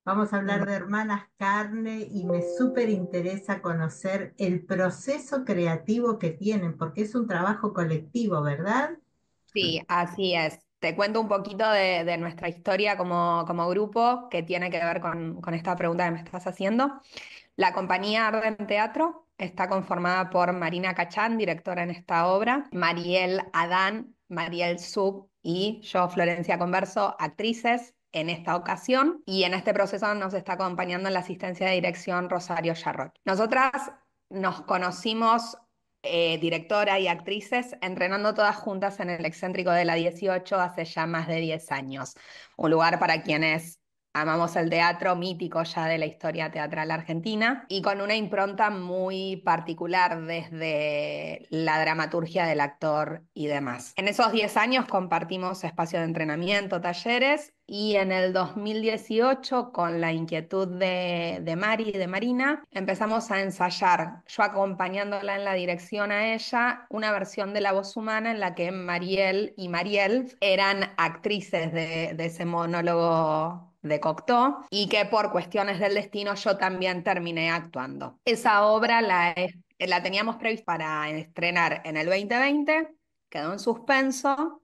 Vamos a hablar de Hermanas Carne y me súper interesa conocer el proceso creativo que tienen, porque es un trabajo colectivo, ¿verdad? Sí, así es. Te cuento un poquito de nuestra historia como grupo que tiene que ver con esta pregunta que me estás haciendo. La compañía Arden Teatro está conformada por Marina Cachán, directora en esta obra, Mariel Adán, Mariel Sub y yo, Florencia Converso, actrices en esta ocasión. Y en este proceso nos está acompañando en la asistencia de dirección Rosario Charrot. Nosotras nos conocimos, directora y actrices, entrenando todas juntas en el Excéntrico de la 18 hace ya más de 10 años. Un lugar para quienes amamos el teatro, mítico ya de la historia teatral argentina, y con una impronta muy particular desde la dramaturgia del actor y demás. En esos 10 años compartimos espacio de entrenamiento, talleres, y en el 2018, con la inquietud de Mari y de Marina, empezamos a ensayar, yo acompañándola en la dirección a ella, una versión de La Voz Humana en la que Mariel y Mariel eran actrices de ese monólogo de Cocteau y que por cuestiones del destino yo también terminé actuando. Esa obra la teníamos prevista para estrenar en el 2020, quedó en suspenso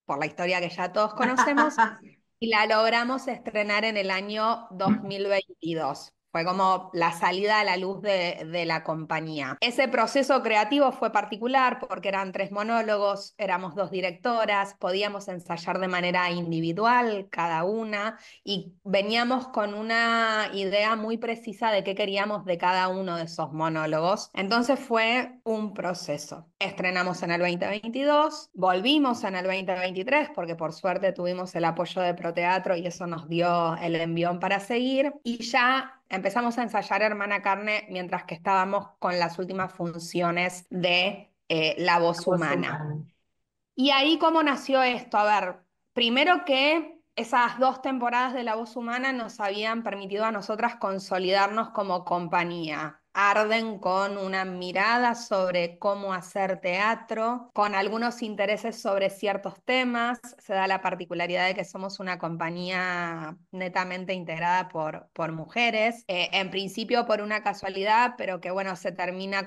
por la historia que ya todos conocemos y la logramos estrenar en el año 2022. Fue como la salida a la luz de la compañía. Ese proceso creativo fue particular porque eran 3 monólogos, éramos 2 directoras, podíamos ensayar de manera individual cada una y veníamos con una idea muy precisa de qué queríamos de cada uno de esos monólogos. Entonces fue un proceso. Estrenamos en el 2022, volvimos en el 2023 porque por suerte tuvimos el apoyo de Proteatro y eso nos dio el envión para seguir y ya empezamos a ensayar Hermana Carne mientras que estábamos con las últimas funciones de La La Voz voz Humana. humana. Y ahí cómo nació esto. A ver, primero que esas 2 temporadas de La Voz Humana nos habían permitido a nosotras consolidarnos como compañía. Arden con una mirada sobre cómo hacer teatro, con algunos intereses sobre ciertos temas. Se da la particularidad de que somos una compañía netamente integrada por mujeres, en principio por una casualidad, pero que bueno, se termina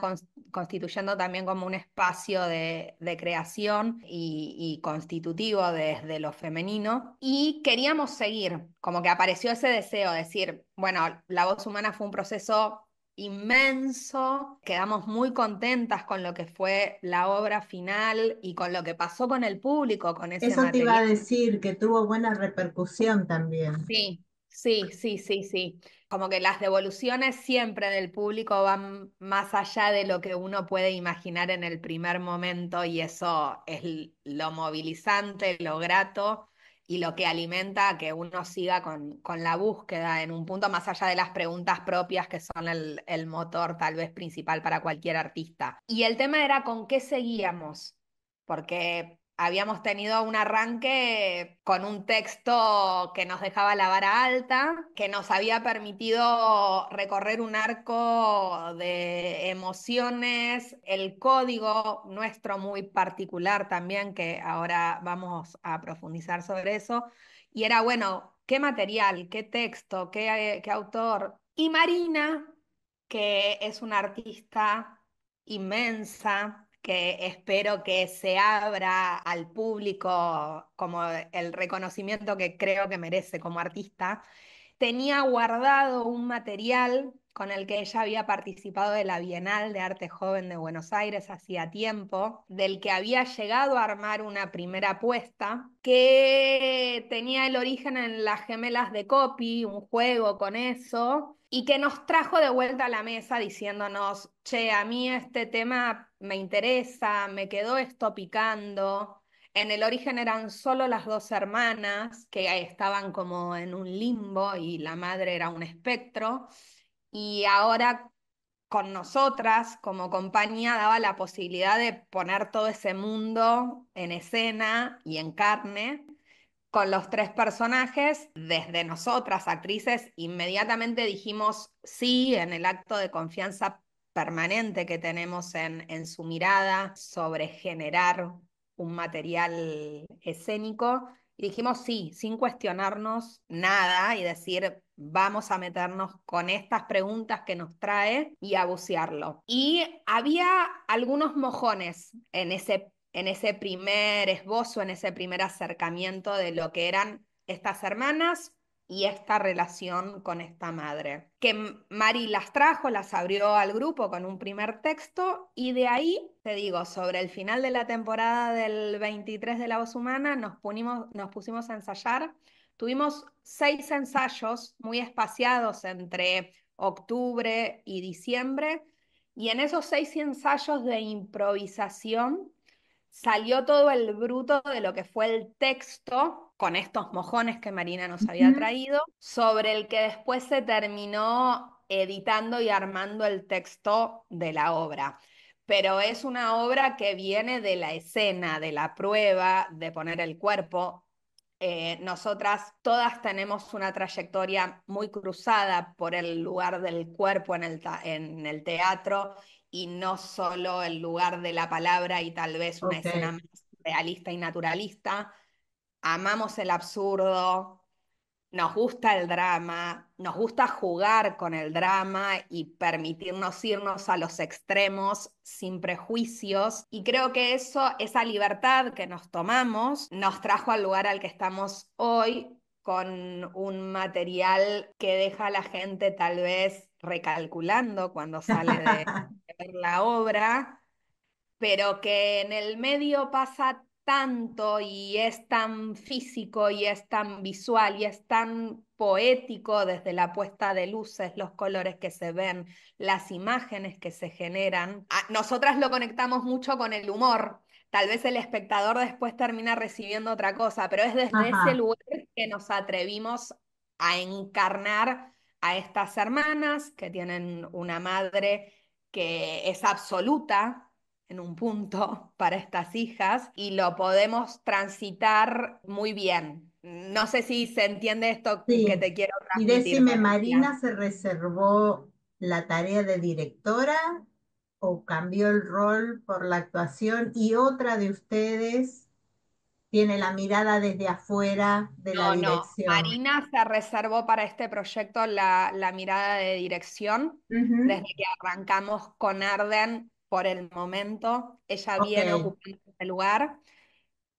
constituyendo también como un espacio de creación y constitutivo desde lo femenino. Y queríamos seguir, como que apareció ese deseo de decir, bueno, La Voz Humana fue un proceso inmenso, quedamos muy contentas con lo que fue la obra final y con lo que pasó con el público, con ese Eso te iba material. a decir, que tuvo buena repercusión también. Sí, sí, sí, sí, sí. Como que las devoluciones siempre del público van más allá de lo que uno puede imaginar en el primer momento y eso es lo movilizante, lo grato y lo que alimenta a que uno siga con la búsqueda en un punto más allá de las preguntas propias que son el motor tal vez principal para cualquier artista. Y el tema era con qué seguíamos, porque habíamos tenido un arranque con un texto que nos dejaba la vara alta, que nos había permitido recorrer un arco de emociones, el código nuestro muy particular también, que ahora vamos a profundizar sobre eso, y era, bueno, ¿qué material, qué texto, qué autor? Y Marina, que es una artista inmensa, que espero que se abra al público como el reconocimiento que creo que merece como artista, tenía guardado un material con el que ella había participado de la Bienal de Arte Joven de Buenos Aires hacía tiempo, del que había llegado a armar una primera apuesta, que tenía el origen en las gemelas de Copy, un juego con eso, y que nos trajo de vuelta a la mesa diciéndonos, che, a mí este tema me interesa, me quedó esto picando. En el origen eran solo las 2 hermanas que estaban como en un limbo y la madre era un espectro. Y ahora con nosotras como compañía daba la posibilidad de poner todo ese mundo en escena y en carne. Con los 3 personajes, desde nosotras, actrices, inmediatamente dijimos sí en el acto de confianza permanente que tenemos en su mirada sobre generar un material escénico. Y dijimos sí, sin cuestionarnos nada y decir, vamos a meternos con estas preguntas que nos trae y a bucearlo. Y había algunos mojones en ese primer esbozo, en ese primer acercamiento de lo que eran estas hermanas y esta relación con esta madre. Que Mari las trajo, las abrió al grupo con un primer texto y de ahí, te digo, sobre el final de la temporada del 23 de La Voz Humana nos pusimos a ensayar. Tuvimos 6 ensayos muy espaciados entre octubre y diciembre y en esos 6 ensayos de improvisación salió todo el bruto de lo que fue el texto, con estos mojones que Marina nos había Ujú. traído, sobre el que después se terminó editando y armando el texto de la obra. Pero es una obra que viene de la escena, de la prueba, de poner el cuerpo. Nosotras todas tenemos una trayectoria muy cruzada por el lugar del cuerpo en el teatro y no solo el lugar de la palabra y tal vez una Ok. escena más realista y naturalista. Amamos el absurdo, nos gusta el drama, nos gusta jugar con el drama y permitirnos irnos a los extremos sin prejuicios. Y creo que eso, esa libertad que nos tomamos, nos trajo al lugar al que estamos hoy con un material que deja a la gente tal vez recalculando cuando sale de ver la obra, pero que en el medio pasa tanto y es tan físico y es tan visual y es tan poético desde la puesta de luces, los colores que se ven, las imágenes que se generan. Nosotras lo conectamos mucho con el humor. Tal vez el espectador después termina recibiendo otra cosa, pero es desde ese Ajá. lugar que nos atrevimos a encarnar a estas hermanas que tienen una madre que es absoluta en un punto para estas hijas y lo podemos transitar muy bien. No sé si se entiende esto que Sí. te quiero Y transmitir, decime, Florencia. ¿Marina se reservó la tarea de directora o cambió el rol por la actuación y otra de ustedes tiene la mirada desde afuera de la No, no. dirección? Marina se reservó para este proyecto la mirada de dirección. Ujú. Desde que arrancamos con Arden, por el momento, ella Ok, viene ocupando ese lugar.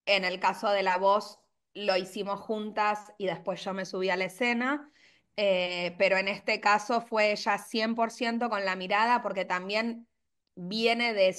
En el caso de la voz lo hicimos juntas y después yo me subí a la escena, pero en este caso fue ella 100% con la mirada porque también viene de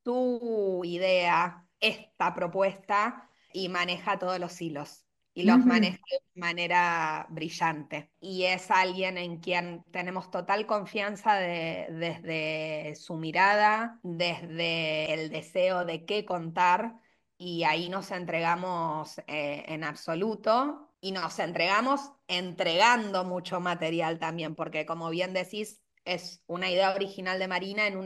su idea esta propuesta y maneja todos los hilos y los ujú, maneja de manera brillante. Y es alguien en quien tenemos total confianza desde su mirada, desde el deseo de qué contar y ahí nos entregamos en absoluto y nos entregamos entregando mucho material también, porque como bien decís, es una idea original de Marina en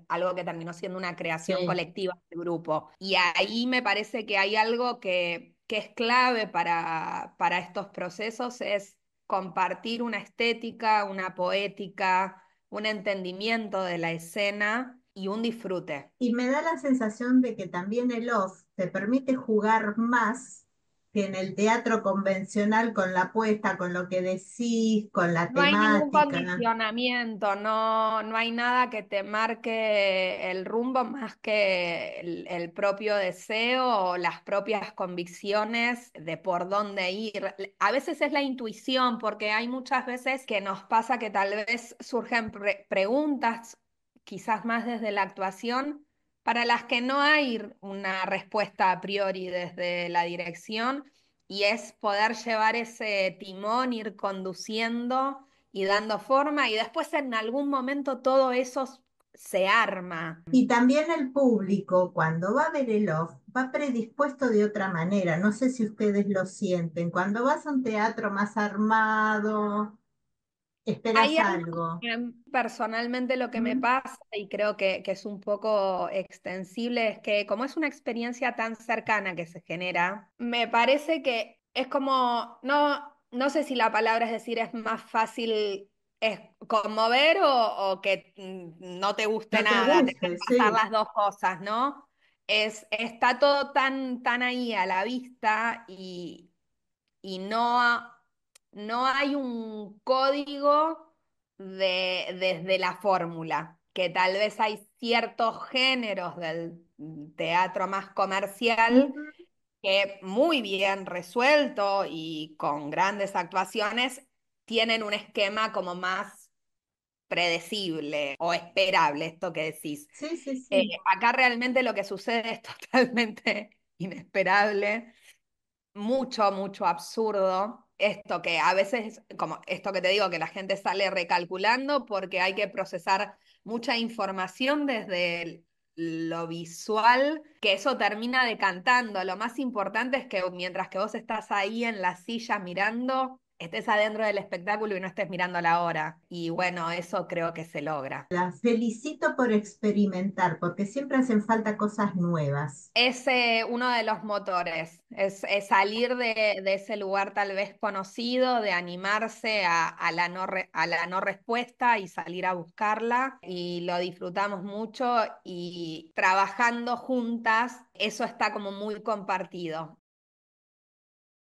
algo que terminó siendo una creación sí. colectiva del grupo. Y ahí me parece que hay algo que es clave para estos procesos, es compartir una estética, una poética, un entendimiento de la escena y un disfrute. Y me da la sensación de que también el off te permite jugar más que en el teatro convencional con la apuesta, con lo que decís, con la No hay ningún temática. condicionamiento, no hay nada que te marque el rumbo más que el propio deseo o las propias convicciones de por dónde ir. A veces es la intuición, porque hay muchas veces que nos pasa que tal vez surgen preguntas, quizás más desde la actuación, para las que no hay una respuesta a priori desde la dirección y es poder llevar ese timón, ir conduciendo y dando forma y después en algún momento todo eso se arma. Y también el público, cuando va a ver el off, va predispuesto de otra manera. No sé si ustedes lo sienten. Cuando vas a un teatro más armado, esperas Hay algo algo. que personalmente lo que me ¿Mm? pasa y creo que es un poco extensible es que como es una experiencia tan cercana que se genera, me parece que es como, no sé si la palabra es decir, es más fácil es conmover o que no te guste No te nada, te guste, pueden pasar sí. las dos cosas, ¿no? Está todo tan ahí a la vista y no no hay un código desde la fórmula, que tal vez hay ciertos géneros del teatro más comercial Ujú. que muy bien resuelto y con grandes actuaciones tienen un esquema como más predecible o esperable, esto que decís. Sí, sí, sí. Acá realmente lo que sucede es totalmente inesperable, mucho, mucho absurdo. Esto que a veces, como esto que te digo, que la gente sale recalculando porque hay que procesar mucha información desde lo visual, que eso termina decantando. Lo más importante es que mientras que vos estás ahí en la silla mirando, estés adentro del espectáculo y no estés mirando la hora. Y bueno, eso creo que se logra. La felicito por experimentar, porque siempre hacen falta cosas nuevas. Es uno de los motores, es salir de ese lugar tal vez conocido, de animarse a la no respuesta y salir a buscarla. Y lo disfrutamos mucho y trabajando juntas, eso está como muy compartido.